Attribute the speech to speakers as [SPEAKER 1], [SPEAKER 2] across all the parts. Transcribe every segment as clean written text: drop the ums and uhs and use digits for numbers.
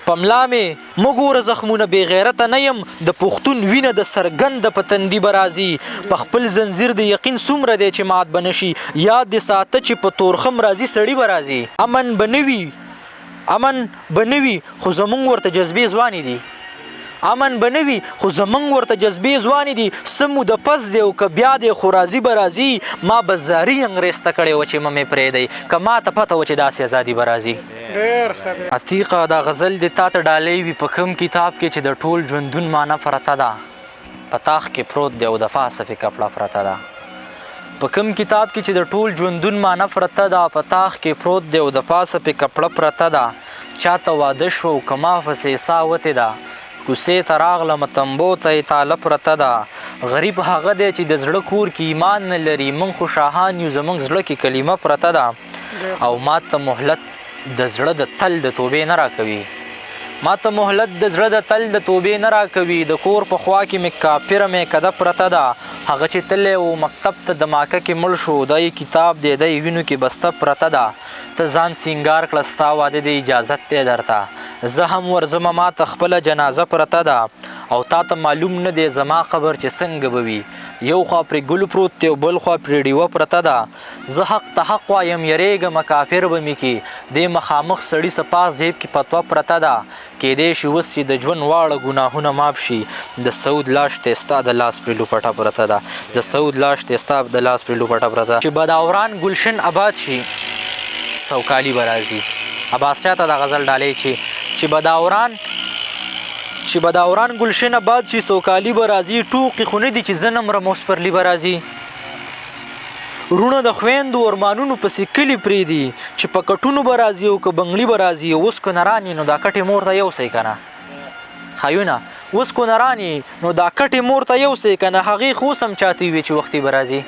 [SPEAKER 1] پملا مې مګوره زخمونه بې غیرته نه یم د پښتون وینه د څرګنده په تندي به راځي په خپل زنځیر د یقین څومره دی چې مات به نشي یاد دې ساته چې په تورخم راځي سړي به راځي امن به نه وي خو زمونږ ورته جذبې ځوانې دي امن به نه وي خو زمونږ ورته جذبې ځوانې دي څه مو د پس دی او که بیا دی خو راځي به راځي ما به زاري انګرېز ته کړې وه چې مې پرېږدی که ما ته پته وه چې داسې ازادي به راځي عتیقه دا غزل دې تا ته ډالۍ وي په کوم کتاب کې چې د ټول ژوندون معنی پرته ده په تاخ کې پروت دی او د فاسفې کپړه پرته ده په کوم کتاب کې چې د ټول ژوندون معنی پرته ده په تاخ کې پروت دی او د فاسفې کپړه پرته ده چاته واده شو او که ما پسې ساه وتې ده کوڅې ته راغلم تنبو ته یې تاله پرته ده غریب هغه دی چې د زړه کور کې ایمان نه لري موږ خو شاهان یو زموږ زړه کې کلمه پرته ده او ما ته مهلت د زړه د تل د توبې نه راکوي ما ته مهلت د زړه د تل د توبې نه راکوي د کور په خوا کې مې کافره مې کده پرته ده هغه چې تللی و مکتب ته د ماکه کې مړ شو دی کتاب دی دی وینو کې بسته پرته ده ته ځان سینګار کړه ستا واده د اجازت دی درته زه هم ورځمه ما ته خپله جنازه پرته ده او تا ته معلوم نه دی زما قبر چې څنګه به وي یو خوا پرې ګل پروت دی او بل خوا پرې ډیوه پرته ده زه حق ته حق وایم یریږم کافر به مې کې دې مخامخ سړي سپاس جیب کې پتوه پرته ده کېدی شي اوس چې د ژوند واړه ګناهونه ماف شي د سعود لاش ته ستا د لاس پرې لوپټه پرته ده د سعود لاش ته ستا د لاس پرې لوپټه پرته چې بداوران گلشن آباد شي سوکالي به راځي عباسیه ته د غزل ډالۍ چې بداوران گلشن آباد شي سوکالي به راځي ټوقې خو نه دي چې زه نه مرم اوس پرلي به راځي رونه د خویندو ارمانونو پسې کلي پرېږدي چې په کټونو به راځي او که بنګړي به راځي اوس که نران نو دا کټې مور ته یوسئ که نه ښایونه اوس که نران نو دا کټې مور ته یوسئ که نه هغې خو اوس هم چاته وي چې وختي به راځي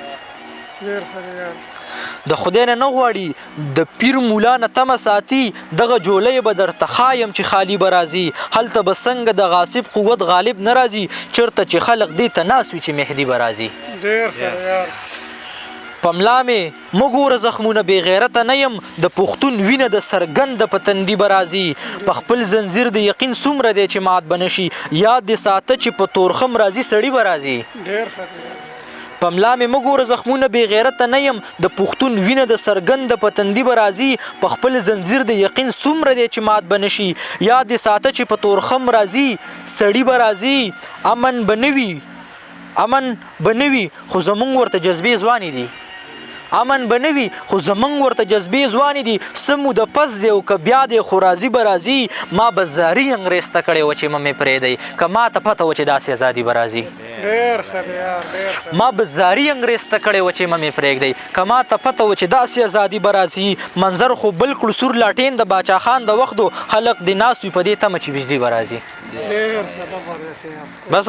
[SPEAKER 1] د خدای نه غواړي د پیر مولا نه تمه ساتي دغه جولۍ به درته ښایم چې خالي به راځي هلته به څنګه د غاصب قوت غالب نه راځي چېرته چې خلق دې ته ناست وي چې مهدي به راځي پملا مې مګوره زخمونه بې غیرته نه یم د پښتون وینه د څرګنده په تندي به راځي په خپل زنځیر د یقین څومره دی چې مات به نشي یاد دې ساته چې په تورخم راځي سړي به راځي پملا مې مګوره زخمونه بې غیرته نه یم د پښتون وینه د څرګنده په تندي به راځي په خپل زنځیر د یقین څومره دی چې مات به نشي یاد دې ساته چې په تورخم راځي سړي به راځي امن به نه وي خو زمونږ ورته جذبې ځوانې دي امن به نه وي خو زمونږ ورته جذبې ځوانې دي څه مو د پس دی او که بیا دی خو راځي به راځي ما به زاري انګرېز ته کړې وه چې مې پرېږدی که ما ته پته وه چې داسې ازادي به راځي ما به زاري انګرېز ته کړې وه چې مې پرېږدی که ما ته پته وه چې داسې ازادي به راځي منظر خو بالکل سور لاټین د باچا خان د وختو خلق د ناست وي په دې تمه چې بجلي به راځي بس